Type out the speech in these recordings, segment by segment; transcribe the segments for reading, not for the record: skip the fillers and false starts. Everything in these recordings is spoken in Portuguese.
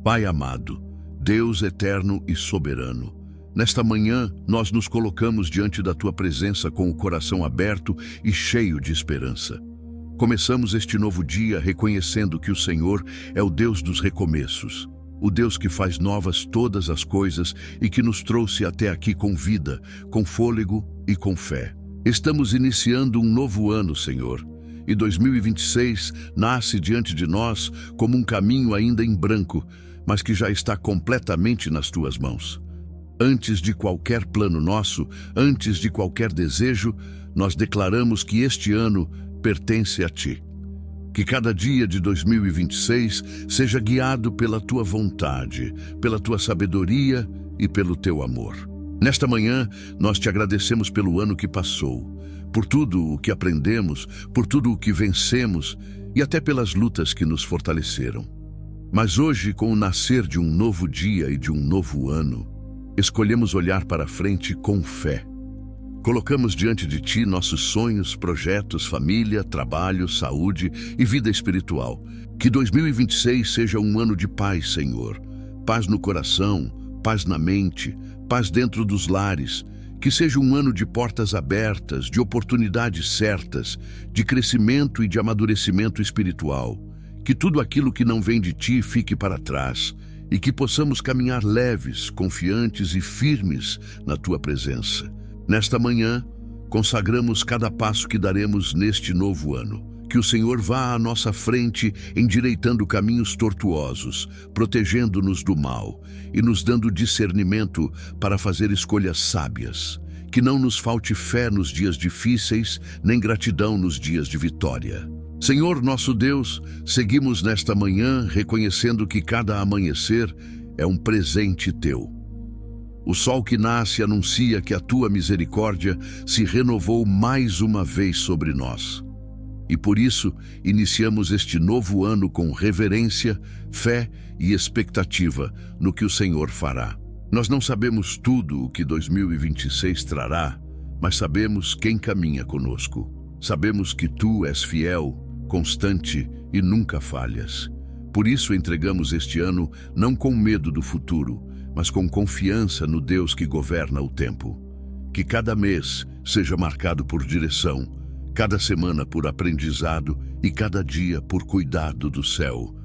Pai amado, Deus eterno e soberano, nesta manhã nós nos colocamos diante da Tua presença com o coração aberto e cheio de esperança. Começamos este novo dia reconhecendo que o Senhor é o Deus dos recomeços, o Deus que faz novas todas as coisas e que nos trouxe até aqui com vida, com fôlego e com fé. Estamos iniciando um novo ano, Senhor, e 2026 nasce diante de nós como um caminho ainda em branco, mas que já está completamente nas Tuas mãos. Antes de qualquer plano nosso, antes de qualquer desejo, nós declaramos que este ano pertence a Ti. Que cada dia de 2026 seja guiado pela Tua vontade, pela Tua sabedoria e pelo Teu amor. Nesta manhã, nós Te agradecemos pelo ano que passou, por tudo o que aprendemos, por tudo o que vencemos e até pelas lutas que nos fortaleceram. Mas hoje, com o nascer de um novo dia e de um novo ano, escolhemos olhar para frente com fé. Colocamos diante de Ti nossos sonhos, projetos, família, trabalho, saúde e vida espiritual. Que 2026 seja um ano de paz, Senhor. Paz no coração, paz na mente, paz dentro dos lares. Que seja um ano de portas abertas, de oportunidades certas, de crescimento e de amadurecimento espiritual. Que tudo aquilo que não vem de Ti fique para trás e que possamos caminhar leves, confiantes e firmes na Tua presença. Nesta manhã, consagramos cada passo que daremos neste novo ano. Que o Senhor vá à nossa frente, endireitando caminhos tortuosos, protegendo-nos do mal e nos dando discernimento para fazer escolhas sábias. Que não nos falte fé nos dias difíceis, nem gratidão nos dias de vitória. Senhor nosso Deus, seguimos nesta manhã reconhecendo que cada amanhecer é um presente Teu. O sol que nasce anuncia que a Tua misericórdia se renovou mais uma vez sobre nós. E por isso, iniciamos este novo ano com reverência, fé e expectativa no que o Senhor fará. Nós não sabemos tudo o que 2026 trará, mas sabemos quem caminha conosco. Sabemos que Tu és fiel, constante e nunca falhas. Por isso entregamos este ano não com medo do futuro, mas com confiança no Deus que governa o tempo. Que cada mês seja marcado por direção, cada semana por aprendizado e cada dia por cuidado do céu.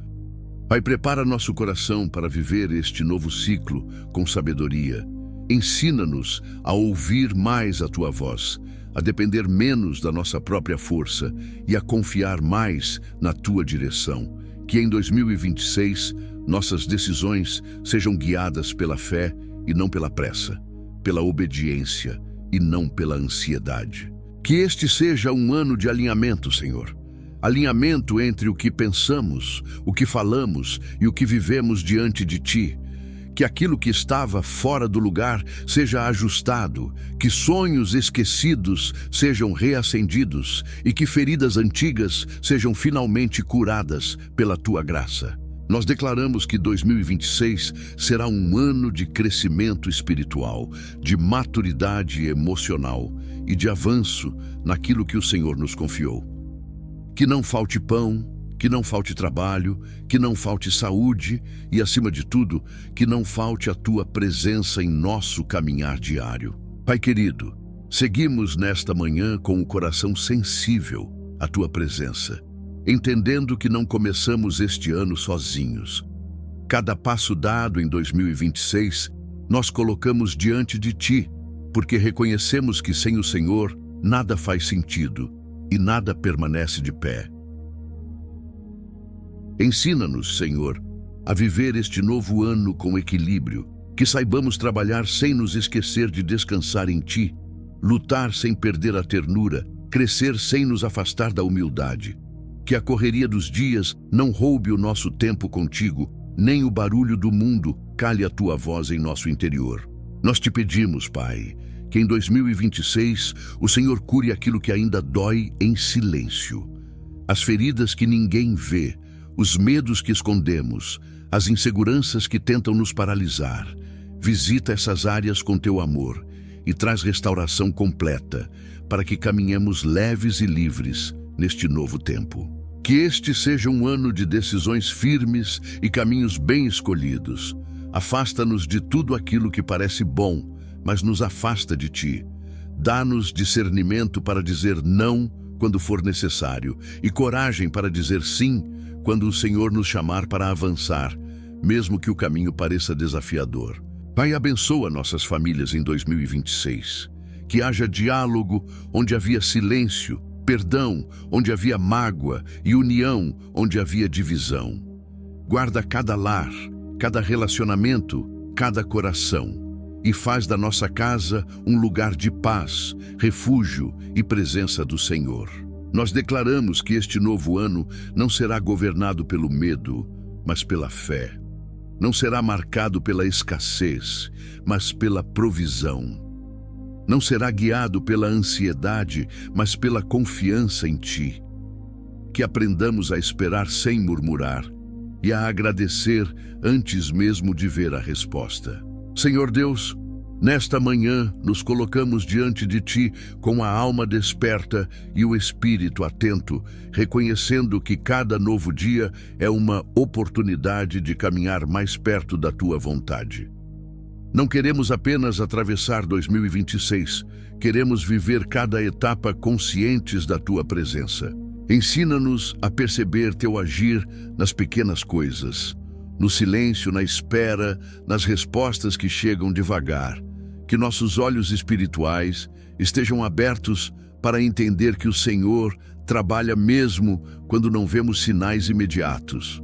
Pai, prepara nosso coração para viver este novo ciclo com sabedoria. Ensina-nos a ouvir mais a Tua voz, a depender menos da nossa própria força e a confiar mais na Tua direção. Que em 2026 nossas decisões sejam guiadas pela fé e não pela pressa, pela obediência e não pela ansiedade. Que este seja um ano de alinhamento, Senhor. Alinhamento entre o que pensamos, o que falamos e o que vivemos diante de Ti. Que aquilo que estava fora do lugar seja ajustado, que sonhos esquecidos sejam reacendidos e que feridas antigas sejam finalmente curadas pela Tua graça. Nós declaramos que 2026 será um ano de crescimento espiritual, de maturidade emocional e de avanço naquilo que o Senhor nos confiou. Que não falte pão, que não falte trabalho, que não falte saúde e, acima de tudo, que não falte a Tua presença em nosso caminhar diário. Pai querido, seguimos nesta manhã com o coração sensível à Tua presença, entendendo que não começamos este ano sozinhos. Cada passo dado em 2026, nós colocamos diante de Ti, porque reconhecemos que sem o Senhor nada faz sentido e nada permanece de pé. Ensina-nos, Senhor, a viver este novo ano com equilíbrio, que saibamos trabalhar sem nos esquecer de descansar em Ti, lutar sem perder a ternura, crescer sem nos afastar da humildade. Que a correria dos dias não roube o nosso tempo contigo, nem o barulho do mundo cale a Tua voz em nosso interior. Nós Te pedimos, Pai, que em 2026 o Senhor cure aquilo que ainda dói em silêncio. As feridas que ninguém vê, os medos que escondemos, as inseguranças que tentam nos paralisar. Visita essas áreas com Teu amor e traz restauração completa para que caminhemos leves e livres neste novo tempo. Que este seja um ano de decisões firmes e caminhos bem escolhidos. Afasta-nos de tudo aquilo que parece bom, mas nos afasta de Ti. Dá-nos discernimento para dizer não quando for necessário e coragem para dizer sim quando o Senhor nos chamar para avançar, mesmo que o caminho pareça desafiador. Pai, abençoa nossas famílias em 2026. Que haja diálogo onde havia silêncio, perdão onde havia mágoa e união onde havia divisão. Guarda cada lar, cada relacionamento, cada coração e faz da nossa casa um lugar de paz, refúgio e presença do Senhor. Nós declaramos que este novo ano não será governado pelo medo, mas pela fé. Não será marcado pela escassez, mas pela provisão. Não será guiado pela ansiedade, mas pela confiança em Ti. Que aprendamos a esperar sem murmurar e a agradecer antes mesmo de ver a resposta. Senhor Deus, nesta manhã nos colocamos diante de Ti com a alma desperta e o espírito atento, reconhecendo que cada novo dia é uma oportunidade de caminhar mais perto da Tua vontade. Não queremos apenas atravessar 2026, queremos viver cada etapa conscientes da Tua presença. Ensina-nos a perceber Teu agir nas pequenas coisas, no silêncio, na espera, nas respostas que chegam devagar. Que nossos olhos espirituais estejam abertos para entender que o Senhor trabalha mesmo quando não vemos sinais imediatos.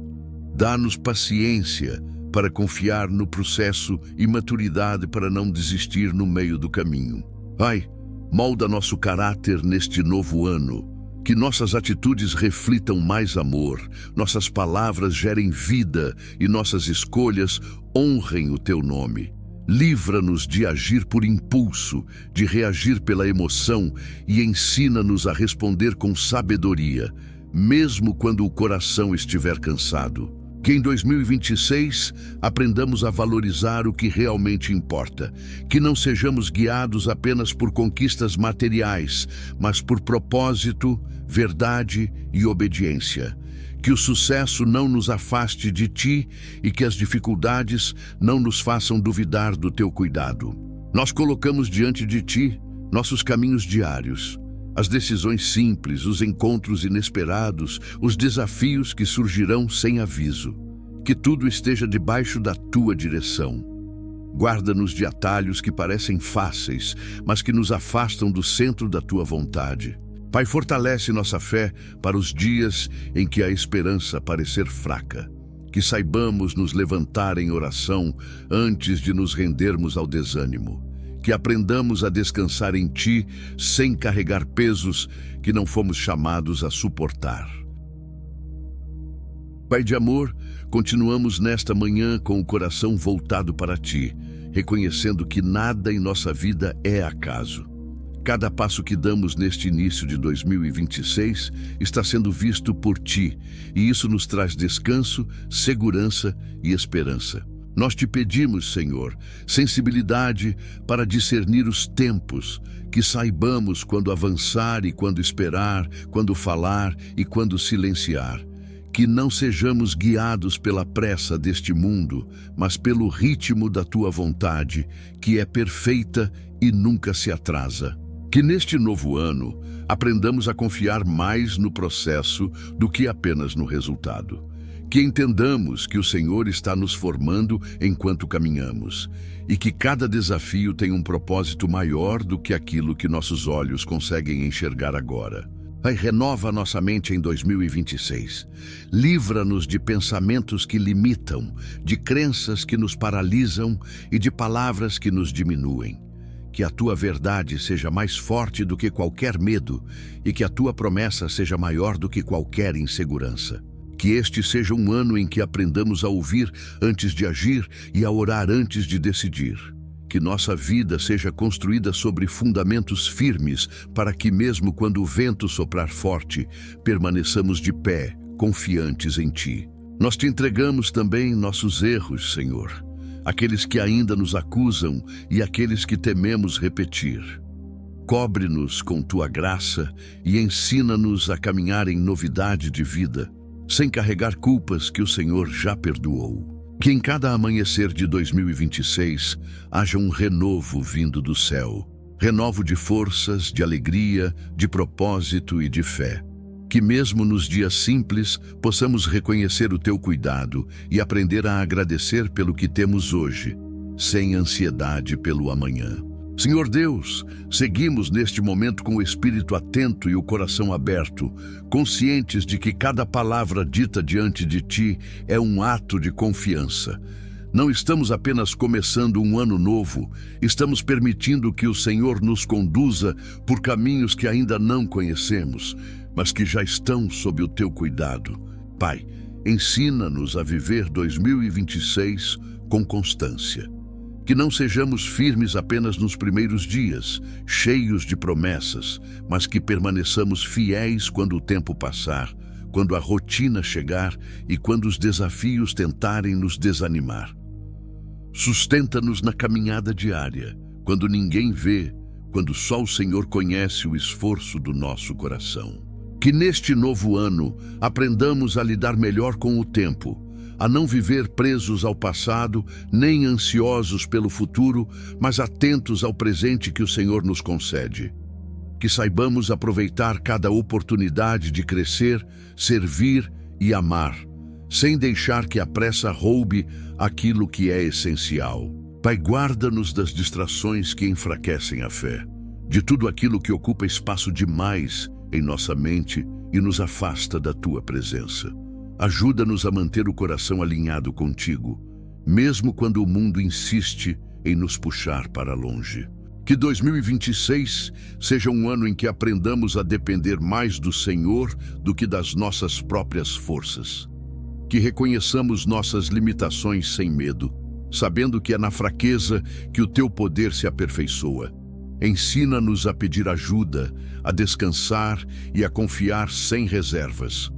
Dá-nos paciência para confiar no processo e maturidade para não desistir no meio do caminho. Pai, molda nosso caráter neste novo ano. Que nossas atitudes reflitam mais amor, nossas palavras gerem vida e nossas escolhas honrem o Teu nome. Livra-nos de agir por impulso, de reagir pela emoção e ensina-nos a responder com sabedoria, mesmo quando o coração estiver cansado. Que em 2026 aprendamos a valorizar o que realmente importa. Que não sejamos guiados apenas por conquistas materiais, mas por propósito, verdade e obediência. Que o sucesso não nos afaste de Ti e que as dificuldades não nos façam duvidar do Teu cuidado. Nós colocamos diante de Ti nossos caminhos diários, as decisões simples, os encontros inesperados, os desafios que surgirão sem aviso. Que tudo esteja debaixo da Tua direção. Guarda-nos de atalhos que parecem fáceis, mas que nos afastam do centro da Tua vontade. Pai, fortalece nossa fé para os dias em que a esperança parecer fraca. Que saibamos nos levantar em oração antes de nos rendermos ao desânimo. Que aprendamos a descansar em Ti sem carregar pesos que não fomos chamados a suportar. Pai de amor, continuamos nesta manhã com o coração voltado para Ti, reconhecendo que nada em nossa vida é acaso. Cada passo que damos neste início de 2026 está sendo visto por Ti, e isso nos traz descanso, segurança e esperança. Nós Te pedimos, Senhor, sensibilidade para discernir os tempos, que saibamos quando avançar e quando esperar, quando falar e quando silenciar. Que não sejamos guiados pela pressa deste mundo, mas pelo ritmo da Tua vontade, que é perfeita e nunca se atrasa. Que neste novo ano aprendamos a confiar mais no processo do que apenas no resultado. Que entendamos que o Senhor está nos formando enquanto caminhamos e que cada desafio tem um propósito maior do que aquilo que nossos olhos conseguem enxergar agora. Pai, renova nossa mente em 2026. Livra-nos de pensamentos que limitam, de crenças que nos paralisam e de palavras que nos diminuem. Que a Tua verdade seja mais forte do que qualquer medo e que a Tua promessa seja maior do que qualquer insegurança. Que este seja um ano em que aprendamos a ouvir antes de agir e a orar antes de decidir. Que nossa vida seja construída sobre fundamentos firmes para que mesmo quando o vento soprar forte, permaneçamos de pé, confiantes em Ti. Nós Te entregamos também nossos erros, Senhor, aqueles que ainda nos acusam e aqueles que tememos repetir. Cobre-nos com tua graça e ensina-nos a caminhar em novidade de vida, sem carregar culpas que o Senhor já perdoou. Que em cada amanhecer de 2026 haja um renovo vindo do céu. Renovo de forças, de alegria, de propósito e de fé. Que mesmo nos dias simples possamos reconhecer o teu cuidado e aprender a agradecer pelo que temos hoje, sem ansiedade pelo amanhã. Senhor Deus, seguimos neste momento com o espírito atento e o coração aberto, conscientes de que cada palavra dita diante de Ti é um ato de confiança. Não estamos apenas começando um ano novo, estamos permitindo que o Senhor nos conduza por caminhos que ainda não conhecemos, mas que já estão sob o Teu cuidado. Pai, ensina-nos a viver 2026 com constância. Que não sejamos firmes apenas nos primeiros dias, cheios de promessas, mas que permaneçamos fiéis quando o tempo passar, quando a rotina chegar e quando os desafios tentarem nos desanimar. Sustenta-nos na caminhada diária, quando ninguém vê, quando só o Senhor conhece o esforço do nosso coração. Que neste novo ano aprendamos a lidar melhor com o tempo, a não viver presos ao passado, nem ansiosos pelo futuro, mas atentos ao presente que o Senhor nos concede. Que saibamos aproveitar cada oportunidade de crescer, servir e amar, sem deixar que a pressa roube aquilo que é essencial. Pai, guarda-nos das distrações que enfraquecem a fé, de tudo aquilo que ocupa espaço demais em nossa mente e nos afasta da Tua presença. Ajuda-nos a manter o coração alinhado contigo, mesmo quando o mundo insiste em nos puxar para longe. Que 2026 seja um ano em que aprendamos a depender mais do Senhor do que das nossas próprias forças. Que reconheçamos nossas limitações sem medo, sabendo que é na fraqueza que o Teu poder se aperfeiçoa. Ensina-nos a pedir ajuda, a descansar e a confiar sem reservas.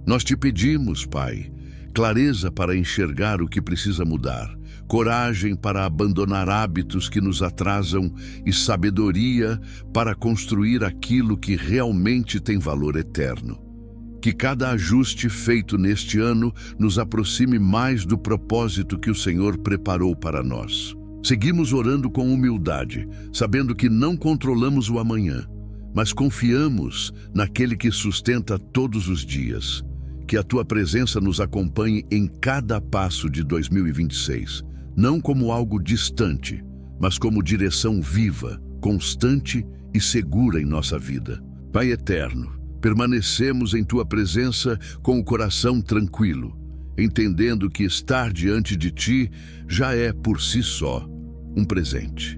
Nós te pedimos, Pai, clareza para enxergar o que precisa mudar, coragem para abandonar hábitos que nos atrasam e sabedoria para construir aquilo que realmente tem valor eterno. Que cada ajuste feito neste ano nos aproxime mais do propósito que o Senhor preparou para nós. Seguimos orando com humildade, sabendo que não controlamos o amanhã, mas confiamos naquele que sustenta todos os dias. Que a Tua presença nos acompanhe em cada passo de 2026, não como algo distante, mas como direção viva, constante e segura em nossa vida. Pai eterno, permanecemos em Tua presença com o coração tranquilo, entendendo que estar diante de Ti já é, por si só, um presente.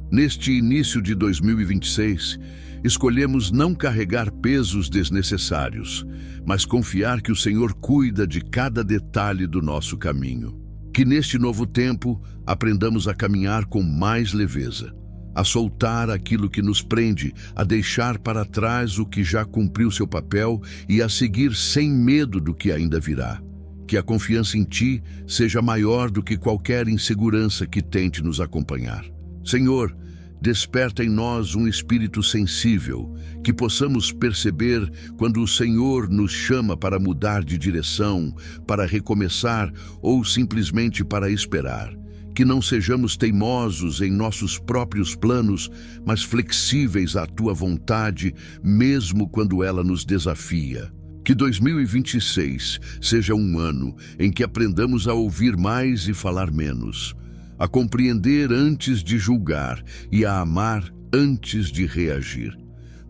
Neste início de 2026, escolhemos não carregar pesos desnecessários, mas confiar que o Senhor cuida de cada detalhe do nosso caminho. Que neste novo tempo aprendamos a caminhar com mais leveza, a soltar aquilo que nos prende, a deixar para trás o que já cumpriu seu papel e a seguir sem medo do que ainda virá. Que a confiança em Ti seja maior do que qualquer insegurança que tente nos acompanhar. Senhor, desperta em nós um espírito sensível, que possamos perceber quando o Senhor nos chama para mudar de direção, para recomeçar ou simplesmente para esperar. Que não sejamos teimosos em nossos próprios planos, mas flexíveis à Tua vontade, mesmo quando ela nos desafia. Que 2026 seja um ano em que aprendamos a ouvir mais e falar menos, a compreender antes de julgar e a amar antes de reagir.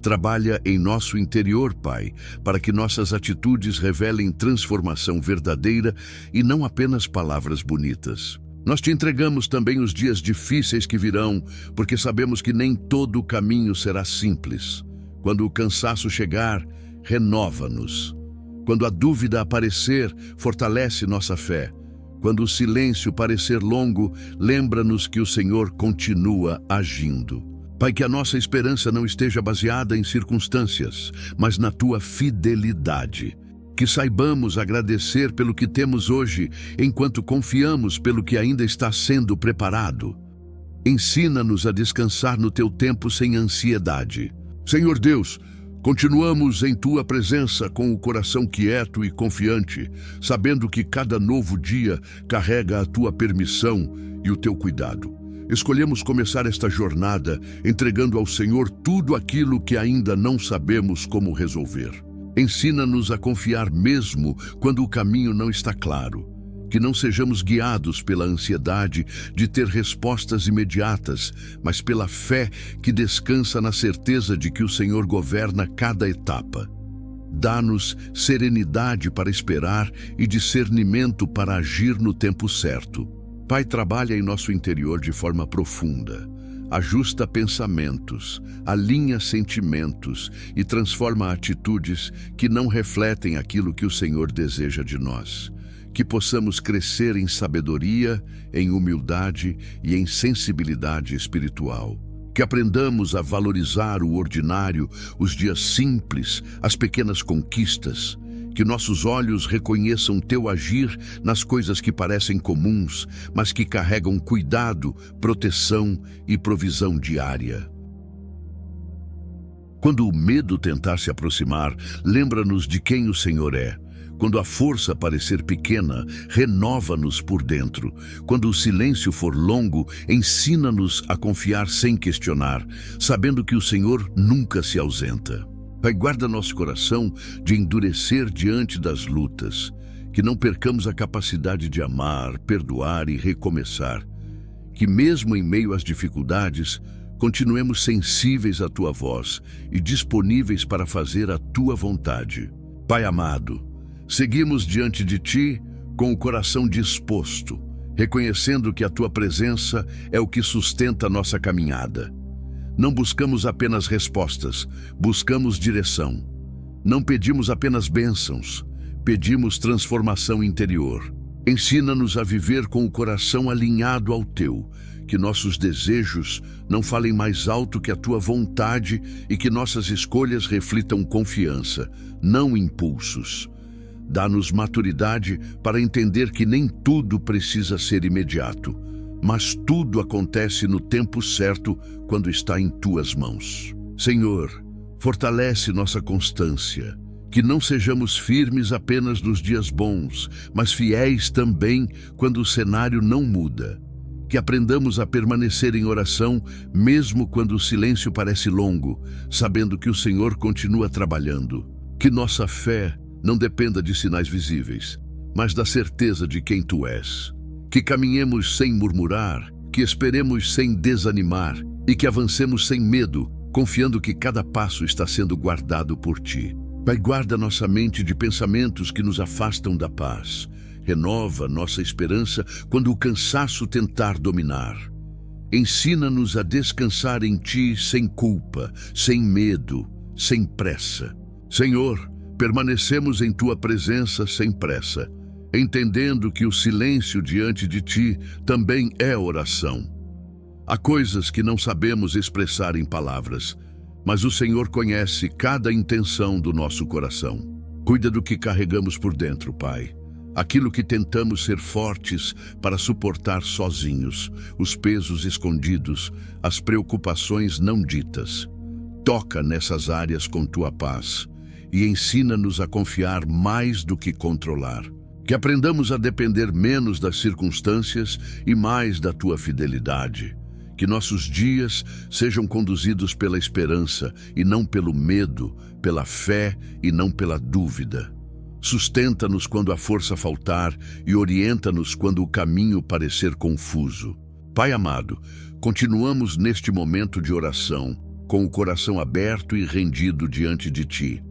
Trabalha em nosso interior, Pai, para que nossas atitudes revelem transformação verdadeira e não apenas palavras bonitas. Nós Te entregamos também os dias difíceis que virão, porque sabemos que nem todo o caminho será simples. Quando o cansaço chegar, renova-nos. Quando a dúvida aparecer, fortalece nossa fé. Quando o silêncio parecer longo, lembra-nos que o Senhor continua agindo. Pai, que a nossa esperança não esteja baseada em circunstâncias, mas na Tua fidelidade. Que saibamos agradecer pelo que temos hoje, enquanto confiamos pelo que ainda está sendo preparado. Ensina-nos a descansar no teu tempo sem ansiedade. Senhor Deus, continuamos em tua presença com o coração quieto e confiante, sabendo que cada novo dia carrega a tua permissão e o teu cuidado. Escolhemos começar esta jornada entregando ao Senhor tudo aquilo que ainda não sabemos como resolver. Ensina-nos a confiar mesmo quando o caminho não está claro. Que não sejamos guiados pela ansiedade de ter respostas imediatas, mas pela fé que descansa na certeza de que o Senhor governa cada etapa. Dá-nos serenidade para esperar e discernimento para agir no tempo certo. Pai, trabalha em nosso interior de forma profunda. Ajusta pensamentos, alinha sentimentos e transforma atitudes que não refletem aquilo que o Senhor deseja de nós. Que possamos crescer em sabedoria, em humildade e em sensibilidade espiritual. Que aprendamos a valorizar o ordinário, os dias simples, as pequenas conquistas. Que nossos olhos reconheçam teu agir nas coisas que parecem comuns, mas que carregam cuidado, proteção e provisão diária. Quando o medo tentar se aproximar, lembra-nos de quem o Senhor é. Quando a força parecer pequena, renova-nos por dentro. Quando o silêncio for longo, ensina-nos a confiar sem questionar, sabendo que o Senhor nunca se ausenta. Pai, guarda nosso coração de endurecer diante das lutas, que não percamos a capacidade de amar, perdoar e recomeçar. Que mesmo em meio às dificuldades, continuemos sensíveis à tua voz e disponíveis para fazer a tua vontade. Pai amado, seguimos diante de ti com o coração disposto, reconhecendo que a tua presença é o que sustenta a nossa caminhada. Não buscamos apenas respostas, buscamos direção. Não pedimos apenas bênçãos, pedimos transformação interior. Ensina-nos a viver com o coração alinhado ao teu, que nossos desejos não falem mais alto que a tua vontade e que nossas escolhas reflitam confiança, não impulsos. Dá-nos maturidade para entender que nem tudo precisa ser imediato, mas tudo acontece no tempo certo quando está em tuas mãos. Senhor, fortalece nossa constância, que não sejamos firmes apenas nos dias bons, mas fiéis também quando o cenário não muda. Que aprendamos a permanecer em oração mesmo quando o silêncio parece longo, sabendo que o Senhor continua trabalhando. Que nossa fé não dependa de sinais visíveis, mas da certeza de quem tu és. Que caminhemos sem murmurar, que esperemos sem desanimar e que avancemos sem medo, confiando que cada passo está sendo guardado por ti. Pai, guarda nossa mente de pensamentos que nos afastam da paz. Renova nossa esperança quando o cansaço tentar dominar. Ensina-nos a descansar em ti sem culpa, sem medo, sem pressa. Senhor, permanecemos em tua presença sem pressa, entendendo que o silêncio diante de ti também é oração. Há coisas que não sabemos expressar em palavras, mas o Senhor conhece cada intenção do nosso coração. Cuida do que carregamos por dentro, Pai. Aquilo que tentamos ser fortes para suportar sozinhos, os pesos escondidos, as preocupações não ditas. Toca nessas áreas com tua paz e ensina-nos a confiar mais do que controlar. Que aprendamos a depender menos das circunstâncias e mais da tua fidelidade. Que nossos dias sejam conduzidos pela esperança e não pelo medo, pela fé e não pela dúvida. Sustenta-nos quando a força faltar e orienta-nos quando o caminho parecer confuso. Pai amado, continuamos neste momento de oração, com o coração aberto e rendido diante de ti.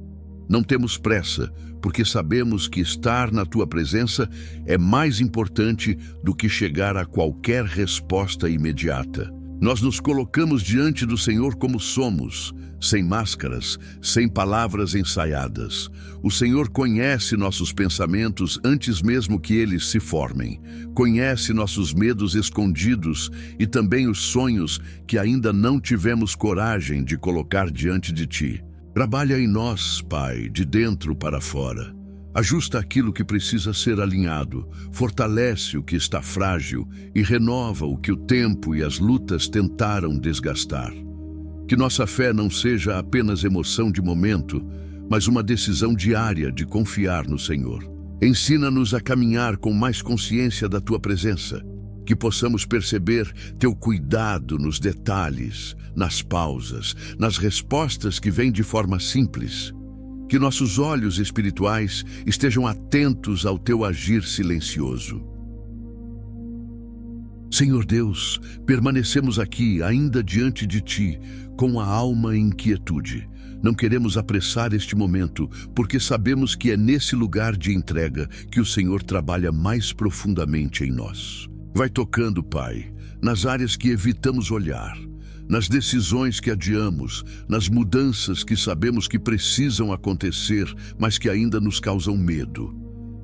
Não temos pressa, porque sabemos que estar na tua presença é mais importante do que chegar a qualquer resposta imediata. Nós nos colocamos diante do Senhor como somos, sem máscaras, sem palavras ensaiadas. O Senhor conhece nossos pensamentos antes mesmo que eles se formem. Conhece nossos medos escondidos e também os sonhos que ainda não tivemos coragem de colocar diante de ti. Trabalha em nós, Pai, de dentro para fora. Ajusta aquilo que precisa ser alinhado, fortalece o que está frágil e renova o que o tempo e as lutas tentaram desgastar. Que nossa fé não seja apenas emoção de momento, mas uma decisão diária de confiar no Senhor. Ensina-nos a caminhar com mais consciência da Tua presença, que possamos perceber Teu cuidado nos detalhes, nas pausas, nas respostas que vêm de forma simples. Que nossos olhos espirituais estejam atentos ao Teu agir silencioso. Senhor Deus, permanecemos aqui ainda diante de Ti, com a alma em quietude. Não queremos apressar este momento, porque sabemos que é nesse lugar de entrega que o Senhor trabalha mais profundamente em nós. Vai tocando, Pai, nas áreas que evitamos olhar, nas decisões que adiamos, nas mudanças que sabemos que precisam acontecer, mas que ainda nos causam medo.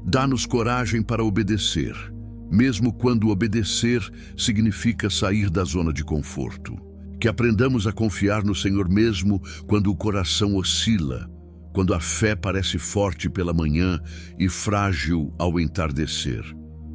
Dá-nos coragem para obedecer, mesmo quando obedecer significa sair da zona de conforto. Que aprendamos a confiar no Senhor mesmo quando o coração oscila, quando a fé parece forte pela manhã e frágil ao entardecer.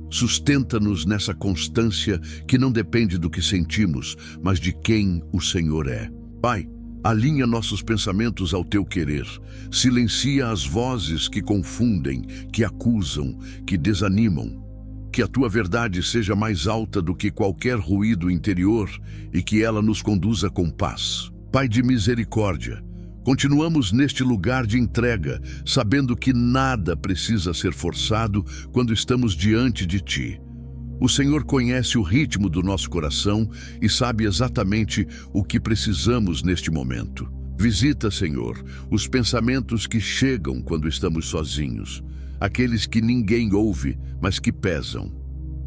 Sustenta-nos nessa constância que não depende do que sentimos, mas de quem o Senhor é. Pai, alinha nossos pensamentos ao Teu querer. Silencia as vozes que confundem, que acusam, que desanimam. Que a Tua verdade seja mais alta do que qualquer ruído interior e que ela nos conduza com paz. Pai de misericórdia, continuamos neste lugar de entrega, sabendo que nada precisa ser forçado quando estamos diante de Ti. O Senhor conhece o ritmo do nosso coração e sabe exatamente o que precisamos neste momento. Visita, Senhor, os pensamentos que chegam quando estamos sozinhos, aqueles que ninguém ouve, mas que pesam.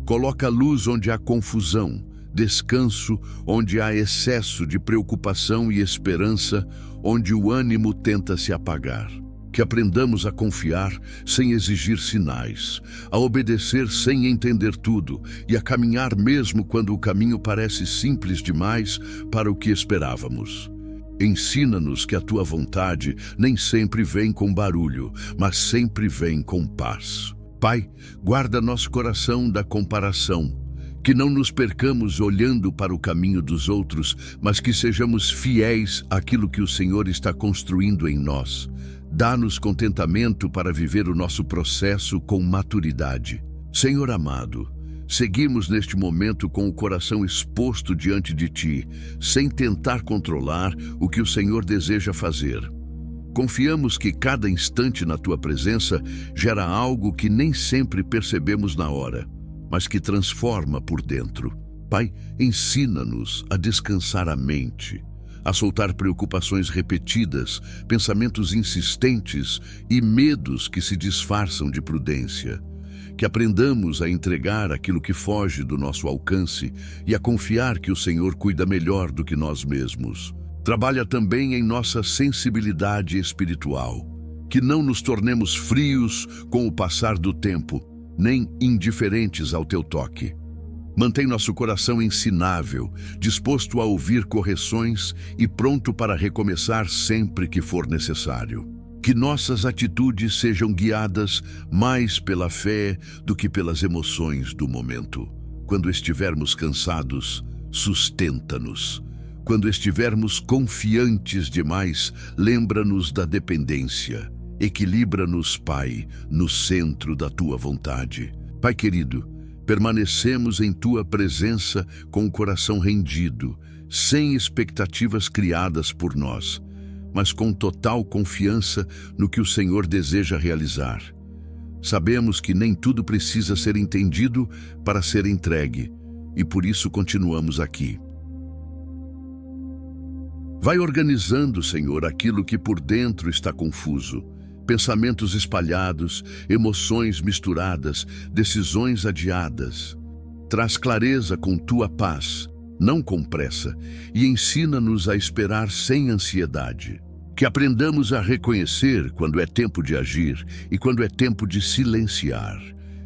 Coloca luz onde há confusão, descanso onde há excesso de preocupação e esperança, onde o ânimo tenta se apagar. Que aprendamos a confiar sem exigir sinais, a obedecer sem entender tudo e a caminhar mesmo quando o caminho parece simples demais para o que esperávamos. Ensina-nos que a Tua vontade nem sempre vem com barulho, mas sempre vem com paz. Pai, guarda nosso coração da comparação, que não nos percamos olhando para o caminho dos outros, mas que sejamos fiéis àquilo que o Senhor está construindo em nós. Dá-nos contentamento para viver o nosso processo com maturidade. Senhor amado, seguimos neste momento com o coração exposto diante de Ti, sem tentar controlar o que o Senhor deseja fazer. Confiamos que cada instante na Tua presença gera algo que nem sempre percebemos na hora, mas que transforma por dentro. Pai, ensina-nos a descansar a mente, a soltar preocupações repetidas, pensamentos insistentes e medos que se disfarçam de prudência. Que aprendamos a entregar aquilo que foge do nosso alcance e a confiar que o Senhor cuida melhor do que nós mesmos. Trabalha também em nossa sensibilidade espiritual, que não nos tornemos frios com o passar do tempo, nem indiferentes ao Teu toque. Mantém nosso coração ensinável, disposto a ouvir correções e pronto para recomeçar sempre que for necessário. Que nossas atitudes sejam guiadas mais pela fé do que pelas emoções do momento. Quando estivermos cansados, sustenta-nos. Quando estivermos confiantes demais, lembra-nos da dependência. Equilibra-nos, Pai, no centro da Tua vontade. Pai querido, permanecemos em Tua presença com o coração rendido, sem expectativas criadas por nós, mas com total confiança no que o Senhor deseja realizar. Sabemos que nem tudo precisa ser entendido para ser entregue, e por isso continuamos aqui. Vai organizando, Senhor, aquilo que por dentro está confuso. Pensamentos espalhados, emoções misturadas, decisões adiadas. Traz clareza com Tua paz, não com pressa, e ensina-nos a esperar sem ansiedade. Que aprendamos a reconhecer quando é tempo de agir e quando é tempo de silenciar.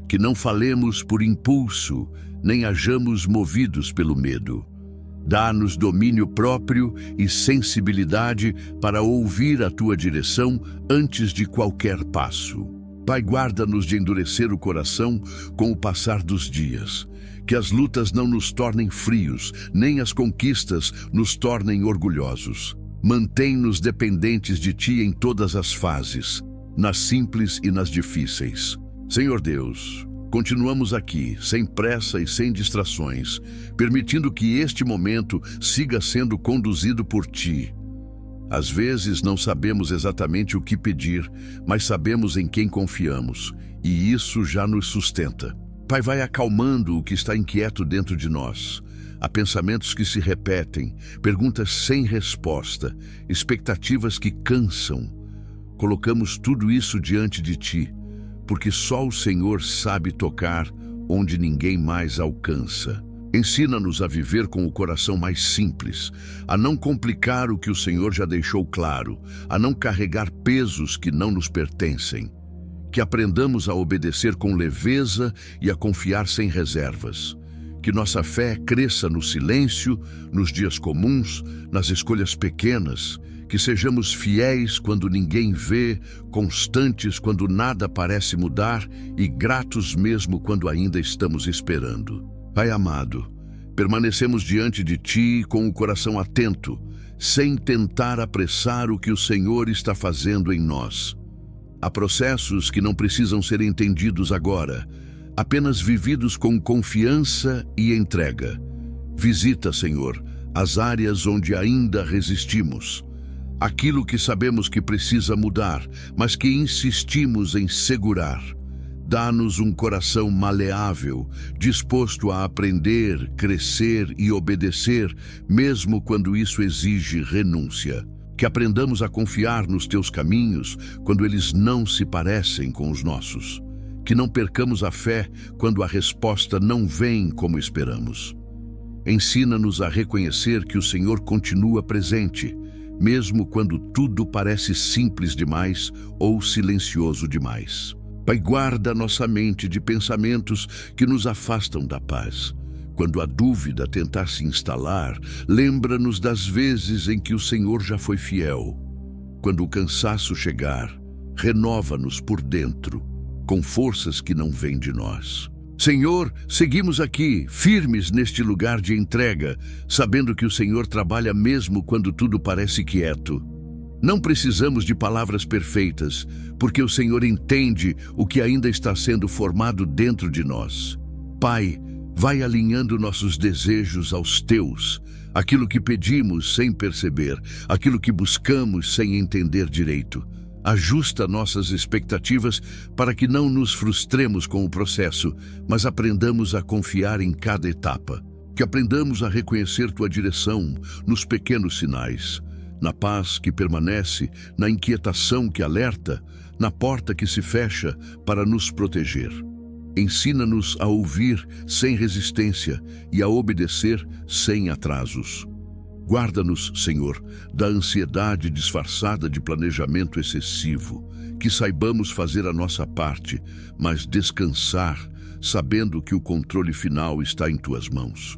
Que não falemos por impulso, nem hajamos movidos pelo medo. Dá-nos domínio próprio e sensibilidade para ouvir a Tua direção antes de qualquer passo. Pai, guarda-nos de endurecer o coração com o passar dos dias. Que as lutas não nos tornem frios, nem as conquistas nos tornem orgulhosos. Mantém-nos dependentes de Ti em todas as fases, nas simples e nas difíceis. Senhor Deus, continuamos aqui, sem pressa e sem distrações, permitindo que este momento siga sendo conduzido por Ti. Às vezes não sabemos exatamente o que pedir, mas sabemos em quem confiamos, e isso já nos sustenta. Pai, vai acalmando o que está inquieto dentro de nós. Há pensamentos que se repetem, perguntas sem resposta, expectativas que cansam. Colocamos tudo isso diante de Ti, porque só o Senhor sabe tocar onde ninguém mais alcança. Ensina-nos a viver com o coração mais simples, a não complicar o que o Senhor já deixou claro, a não carregar pesos que não nos pertencem. Que aprendamos a obedecer com leveza e a confiar sem reservas. Que nossa fé cresça no silêncio, nos dias comuns, nas escolhas pequenas. Que sejamos fiéis quando ninguém vê, constantes quando nada parece mudar e gratos mesmo quando ainda estamos esperando. Pai amado, permanecemos diante de Ti com o coração atento, sem tentar apressar o que o Senhor está fazendo em nós. Há processos que não precisam ser entendidos agora, apenas vividos com confiança e entrega. Visita, Senhor, as áreas onde ainda resistimos. Aquilo que sabemos que precisa mudar, mas que insistimos em segurar. Dá-nos um coração maleável, disposto a aprender, crescer e obedecer, mesmo quando isso exige renúncia. Que aprendamos a confiar nos Teus caminhos quando eles não se parecem com os nossos. Que não percamos a fé quando a resposta não vem como esperamos. Ensina-nos a reconhecer que o Senhor continua presente, mesmo quando tudo parece simples demais ou silencioso demais. Pai, guarda nossa mente de pensamentos que nos afastam da paz. Quando a dúvida tentar se instalar, lembra-nos das vezes em que o Senhor já foi fiel. Quando o cansaço chegar, renova-nos por dentro, com forças que não vêm de nós. Senhor, seguimos aqui, firmes neste lugar de entrega, sabendo que o Senhor trabalha mesmo quando tudo parece quieto. Não precisamos de palavras perfeitas, porque o Senhor entende o que ainda está sendo formado dentro de nós. Pai, vai alinhando nossos desejos aos Teus, aquilo que pedimos sem perceber, aquilo que buscamos sem entender direito. Ajusta nossas expectativas para que não nos frustremos com o processo, mas aprendamos a confiar em cada etapa. Que aprendamos a reconhecer Tua direção nos pequenos sinais, na paz que permanece, na inquietação que alerta, na porta que se fecha para nos proteger. Ensina-nos a ouvir sem resistência e a obedecer sem atrasos. Guarda-nos, Senhor, da ansiedade disfarçada de planejamento excessivo, que saibamos fazer a nossa parte, mas descansar, sabendo que o controle final está em Tuas mãos.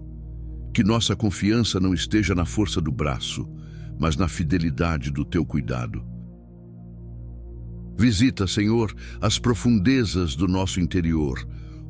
Que nossa confiança não esteja na força do braço, mas na fidelidade do Teu cuidado. Visita, Senhor, as profundezas do nosso interior,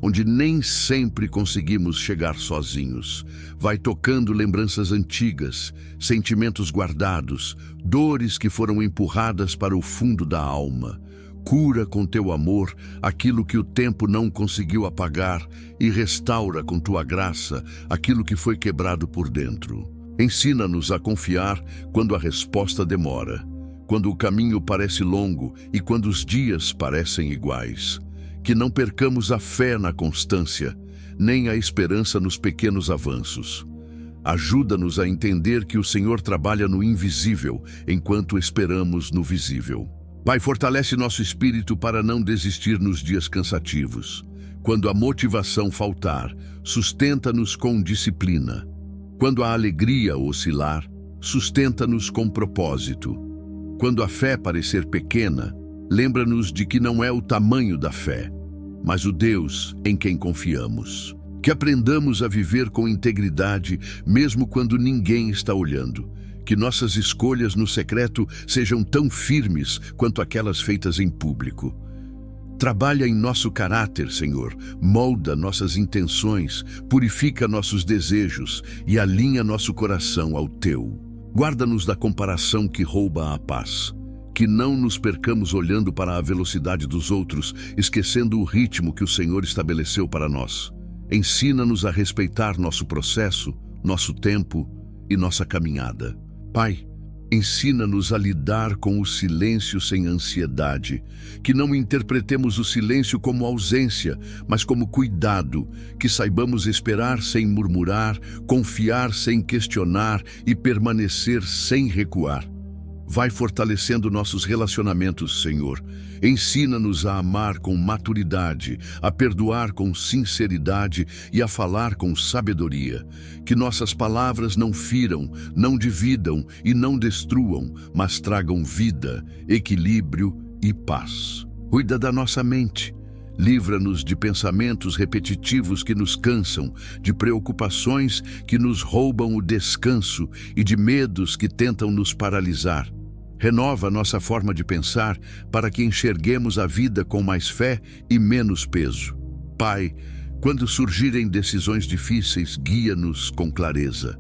onde nem sempre conseguimos chegar sozinhos. Vai tocando lembranças antigas, sentimentos guardados, dores que foram empurradas para o fundo da alma. Cura com Teu amor aquilo que o tempo não conseguiu apagar e restaura com Tua graça aquilo que foi quebrado por dentro. Ensina-nos a confiar quando a resposta demora, quando o caminho parece longo e quando os dias parecem iguais. Que não percamos a fé na constância, nem a esperança nos pequenos avanços. Ajuda-nos a entender que o Senhor trabalha no invisível, enquanto esperamos no visível. Pai, fortalece nosso espírito para não desistir nos dias cansativos. Quando a motivação faltar, sustenta-nos com disciplina. Quando a alegria oscilar, sustenta-nos com propósito. Quando a fé parecer pequena, lembra-nos de que não é o tamanho da fé, mas o Deus em quem confiamos. Que aprendamos a viver com integridade, mesmo quando ninguém está olhando. Que nossas escolhas no secreto sejam tão firmes quanto aquelas feitas em público. Trabalha em nosso caráter, Senhor, molda nossas intenções, purifica nossos desejos e alinha nosso coração ao Teu. Guarda-nos da comparação que rouba a paz. Que não nos percamos olhando para a velocidade dos outros, esquecendo o ritmo que o Senhor estabeleceu para nós. Ensina-nos a respeitar nosso processo, nosso tempo e nossa caminhada. Pai, ensina-nos a lidar com o silêncio sem ansiedade, que não interpretemos o silêncio como ausência, mas como cuidado, que saibamos esperar sem murmurar, confiar sem questionar e permanecer sem recuar. Vai fortalecendo nossos relacionamentos, Senhor. Ensina-nos a amar com maturidade, a perdoar com sinceridade e a falar com sabedoria. Que nossas palavras não firam, não dividam e não destruam, mas tragam vida, equilíbrio e paz. Cuida da nossa mente. Livra-nos de pensamentos repetitivos que nos cansam, de preocupações que nos roubam o descanso e de medos que tentam nos paralisar. Renova nossa forma de pensar para que enxerguemos a vida com mais fé e menos peso. Pai, quando surgirem decisões difíceis, guia-nos com clareza.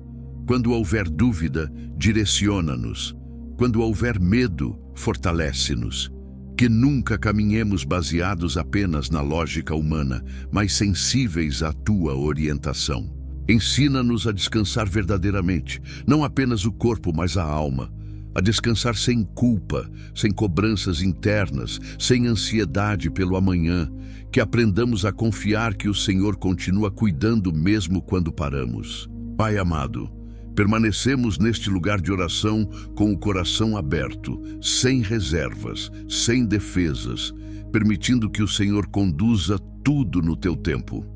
Quando houver dúvida, direciona-nos. Quando houver medo, fortalece-nos. Que nunca caminhemos baseados apenas na lógica humana, mas sensíveis à Tua orientação. Ensina-nos a descansar verdadeiramente, não apenas o corpo, mas a alma. A descansar sem culpa, sem cobranças internas, sem ansiedade pelo amanhã. Que aprendamos a confiar que o Senhor continua cuidando mesmo quando paramos. Pai amado, permanecemos neste lugar de oração com o coração aberto, sem reservas, sem defesas, permitindo que o Senhor conduza tudo no Teu tempo.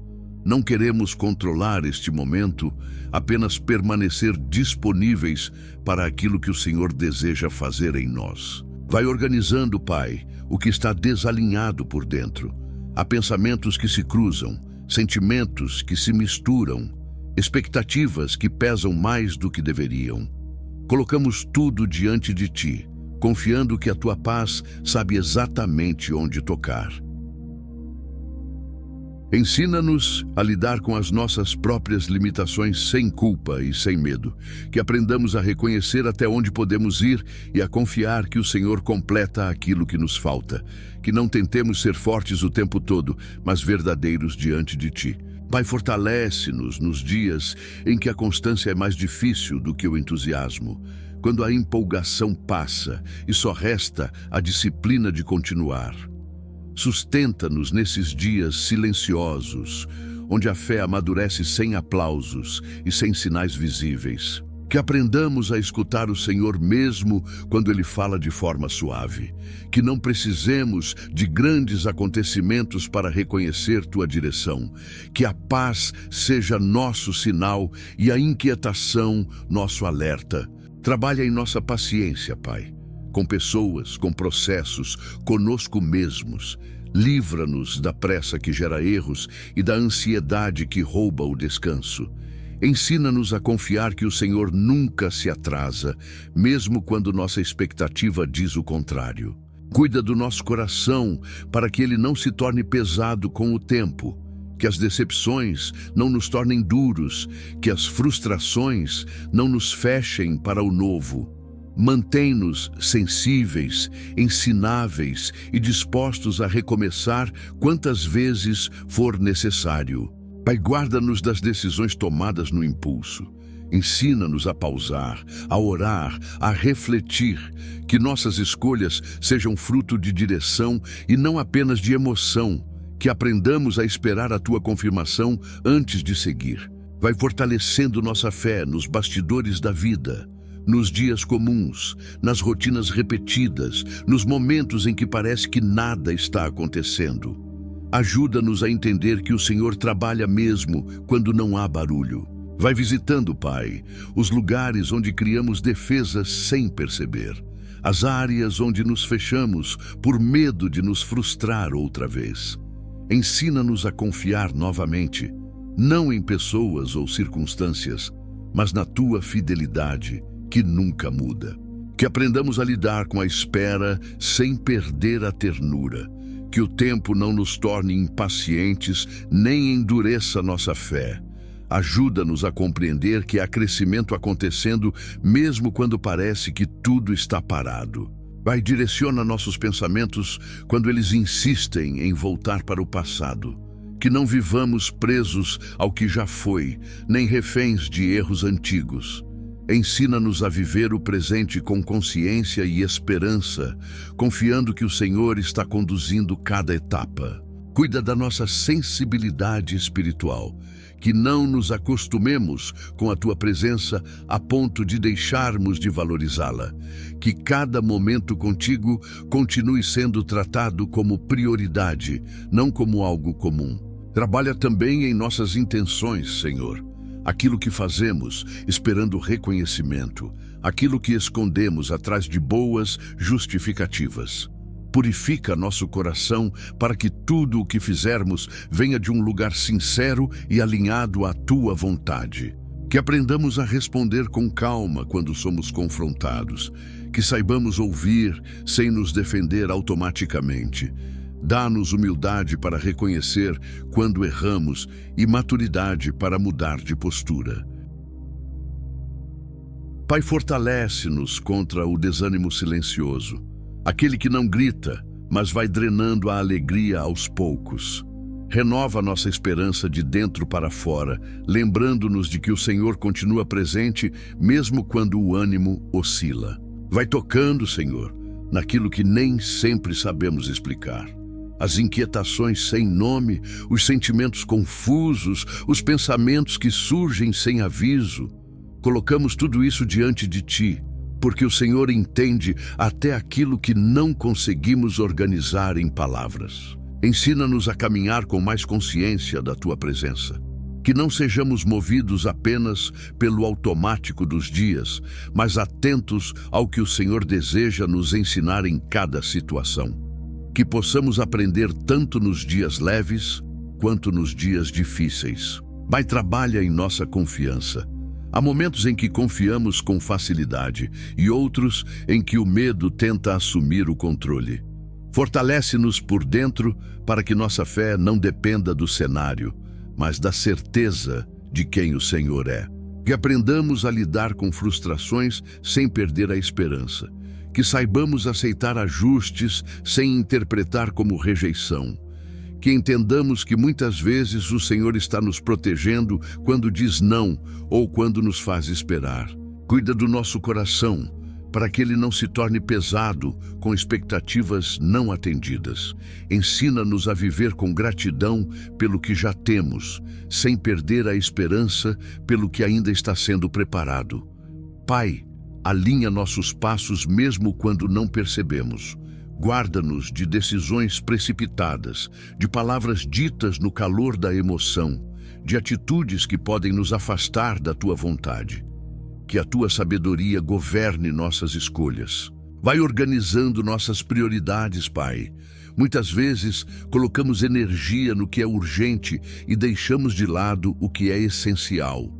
Não queremos controlar este momento, apenas permanecer disponíveis para aquilo que o Senhor deseja fazer em nós. Vai organizando, Pai, o que está desalinhado por dentro. Há pensamentos que se cruzam, sentimentos que se misturam, expectativas que pesam mais do que deveriam. Colocamos tudo diante de Ti, confiando que a Tua paz sabe exatamente onde tocar. Ensina-nos a lidar com as nossas próprias limitações sem culpa e sem medo, que aprendamos a reconhecer até onde podemos ir e a confiar que o Senhor completa aquilo que nos falta, que não tentemos ser fortes o tempo todo, mas verdadeiros diante de Ti. Pai, fortalece-nos nos dias em que a constância é mais difícil do que o entusiasmo, quando a empolgação passa e só resta a disciplina de continuar. Sustenta-nos nesses dias silenciosos, onde a fé amadurece sem aplausos e sem sinais visíveis. Que aprendamos a escutar o Senhor mesmo quando Ele fala de forma suave. Que não precisemos de grandes acontecimentos para reconhecer Tua direção. Que a paz seja nosso sinal e a inquietação nosso alerta. Trabalha em nossa paciência, Pai. Com pessoas, com processos, conosco mesmos. Livra-nos da pressa que gera erros e da ansiedade que rouba o descanso. Ensina-nos a confiar que o Senhor nunca se atrasa, mesmo quando nossa expectativa diz o contrário. Cuida do nosso coração para que ele não se torne pesado com o tempo, que as decepções não nos tornem duros, que as frustrações não nos fechem para o novo. Mantém-nos sensíveis, ensináveis e dispostos a recomeçar quantas vezes for necessário. Pai, guarda-nos das decisões tomadas no impulso. Ensina-nos a pausar, a orar, a refletir, que nossas escolhas sejam fruto de direção e não apenas de emoção, que aprendamos a esperar a Tua confirmação antes de seguir. Vai fortalecendo nossa fé nos bastidores da vida, nos dias comuns, nas rotinas repetidas, nos momentos em que parece que nada está acontecendo. Ajuda-nos a entender que o Senhor trabalha mesmo quando não há barulho. Vai visitando, Pai, os lugares onde criamos defesas sem perceber, as áreas onde nos fechamos por medo de nos frustrar outra vez. Ensina-nos a confiar novamente, não em pessoas ou circunstâncias, mas na Tua fidelidade, que nunca muda. Que aprendamos a lidar com a espera sem perder a ternura. Que o tempo não nos torne impacientes nem endureça nossa fé. Ajuda-nos a compreender que há crescimento acontecendo mesmo quando parece que tudo está parado. Pai, direciona nossos pensamentos quando eles insistem em voltar para o passado. Que não vivamos presos ao que já foi, nem reféns de erros antigos. Ensina-nos a viver o presente com consciência e esperança, confiando que o Senhor está conduzindo cada etapa. Cuida da nossa sensibilidade espiritual, que não nos acostumemos com a Tua presença a ponto de deixarmos de valorizá-la. Que cada momento contigo continue sendo tratado como prioridade, não como algo comum. Trabalha também em nossas intenções, Senhor. Aquilo que fazemos esperando reconhecimento, aquilo que escondemos atrás de boas justificativas. Purifica nosso coração para que tudo o que fizermos venha de um lugar sincero e alinhado à Tua vontade. Que aprendamos a responder com calma quando somos confrontados. Que saibamos ouvir sem nos defender automaticamente. Dá-nos humildade para reconhecer quando erramos e maturidade para mudar de postura. Pai, fortalece-nos contra o desânimo silencioso, aquele que não grita, mas vai drenando a alegria aos poucos. Renova nossa esperança de dentro para fora, lembrando-nos de que o Senhor continua presente mesmo quando o ânimo oscila. Vai tocando, Senhor, naquilo que nem sempre sabemos explicar. As inquietações sem nome, os sentimentos confusos, os pensamentos que surgem sem aviso. Colocamos tudo isso diante de Ti, porque o Senhor entende até aquilo que não conseguimos organizar em palavras. Ensina-nos a caminhar com mais consciência da Tua presença. Que não sejamos movidos apenas pelo automático dos dias, mas atentos ao que o Senhor deseja nos ensinar em cada situação. Que possamos aprender tanto nos dias leves quanto nos dias difíceis. Pai, trabalha em nossa confiança. Há momentos em que confiamos com facilidade e outros em que o medo tenta assumir o controle. Fortalece-nos por dentro para que nossa fé não dependa do cenário, mas da certeza de quem o Senhor é. Que aprendamos a lidar com frustrações sem perder a esperança. Que saibamos aceitar ajustes sem interpretar como rejeição. Que entendamos que muitas vezes o Senhor está nos protegendo quando diz não ou quando nos faz esperar. Cuida do nosso coração, para que ele não se torne pesado com expectativas não atendidas. Ensina-nos a viver com gratidão pelo que já temos, sem perder a esperança pelo que ainda está sendo preparado. Pai, alinha nossos passos mesmo quando não percebemos. Guarda-nos de decisões precipitadas, de palavras ditas no calor da emoção, de atitudes que podem nos afastar da Tua vontade. Que a Tua sabedoria governe nossas escolhas. Vai organizando nossas prioridades, Pai. Muitas vezes colocamos energia no que é urgente e deixamos de lado o que é essencial.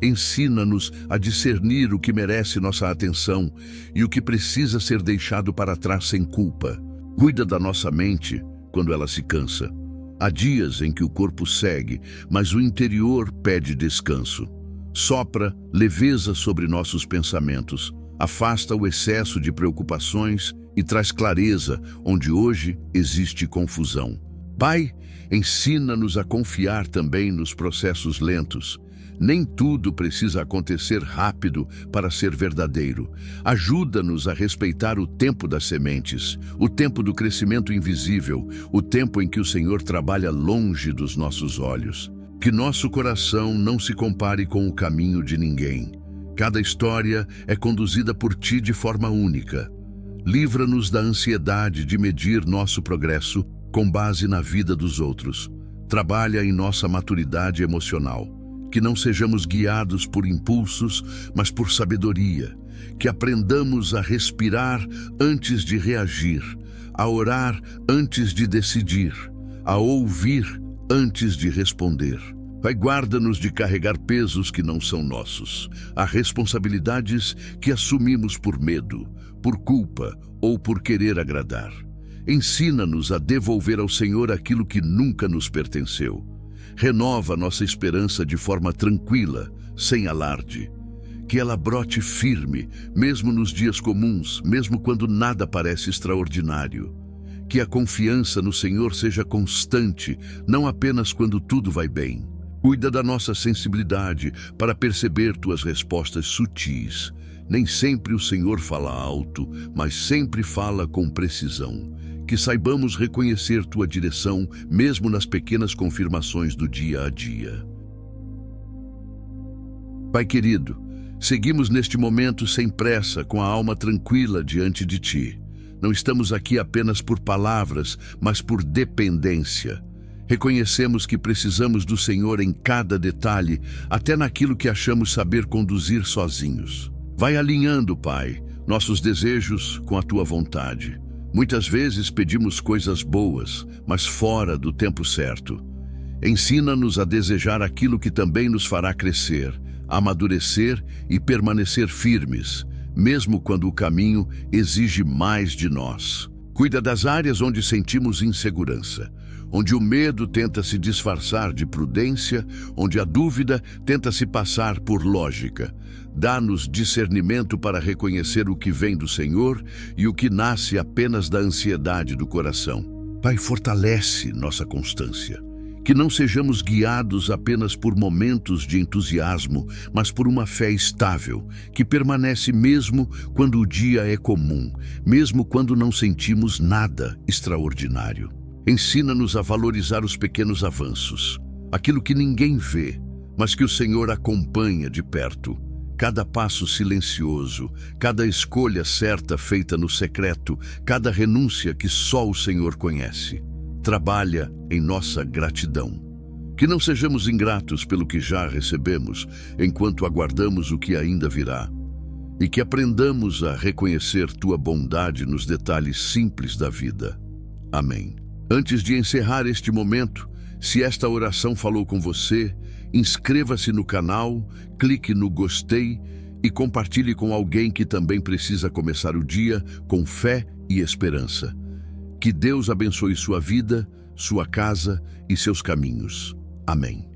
Ensina-nos a discernir o que merece nossa atenção e o que precisa ser deixado para trás sem culpa. Cuida da nossa mente quando ela se cansa. Há dias em que o corpo segue, mas o interior pede descanso. Sopra leveza sobre nossos pensamentos, afasta o excesso de preocupações e traz clareza onde hoje existe confusão. Pai, ensina-nos a confiar também nos processos lentos. Nem tudo precisa acontecer rápido para ser verdadeiro. Ajuda-nos a respeitar o tempo das sementes, o tempo do crescimento invisível, o tempo em que o Senhor trabalha longe dos nossos olhos. Que nosso coração não se compare com o caminho de ninguém. Cada história é conduzida por Ti de forma única. Livra-nos da ansiedade de medir nosso progresso com base na vida dos outros. Trabalha em nossa maturidade emocional. Que não sejamos guiados por impulsos, mas por sabedoria. Que aprendamos a respirar antes de reagir, a orar antes de decidir, a ouvir antes de responder. Pai, guarda-nos de carregar pesos que não são nossos. Há responsabilidades que assumimos por medo, por culpa ou por querer agradar. Ensina-nos a devolver ao Senhor aquilo que nunca nos pertenceu. Renova nossa esperança de forma tranquila, sem alarde. Que ela brote firme, mesmo nos dias comuns, mesmo quando nada parece extraordinário. Que a confiança no Senhor seja constante, não apenas quando tudo vai bem. Cuida da nossa sensibilidade para perceber tuas respostas sutis. Nem sempre o Senhor fala alto, mas sempre fala com precisão. Que saibamos reconhecer tua direção, mesmo nas pequenas confirmações do dia a dia. Pai querido, seguimos neste momento sem pressa, com a alma tranquila diante de Ti. Não estamos aqui apenas por palavras, mas por dependência. Reconhecemos que precisamos do Senhor em cada detalhe, até naquilo que achamos saber conduzir sozinhos. Vai alinhando, Pai, nossos desejos com a Tua vontade. Muitas vezes pedimos coisas boas, mas fora do tempo certo. Ensina-nos a desejar aquilo que também nos fará crescer, amadurecer e permanecer firmes, mesmo quando o caminho exige mais de nós. Cuida das áreas onde sentimos insegurança, onde o medo tenta se disfarçar de prudência, onde a dúvida tenta se passar por lógica. Dá-nos discernimento para reconhecer o que vem do Senhor e o que nasce apenas da ansiedade do coração. Pai, fortalece nossa constância. Que não sejamos guiados apenas por momentos de entusiasmo, mas por uma fé estável, que permanece mesmo quando o dia é comum, mesmo quando não sentimos nada extraordinário. Ensina-nos a valorizar os pequenos avanços, aquilo que ninguém vê, mas que o Senhor acompanha de perto. Cada passo silencioso, cada escolha certa feita no secreto, cada renúncia que só o Senhor conhece. Trabalha em nossa gratidão. Que não sejamos ingratos pelo que já recebemos, enquanto aguardamos o que ainda virá. E que aprendamos a reconhecer Tua bondade nos detalhes simples da vida. Amém. Antes de encerrar este momento, se esta oração falou com você, inscreva-se no canal, clique no gostei e compartilhe com alguém que também precisa começar o dia com fé e esperança. Que Deus abençoe sua vida, sua casa e seus caminhos. Amém.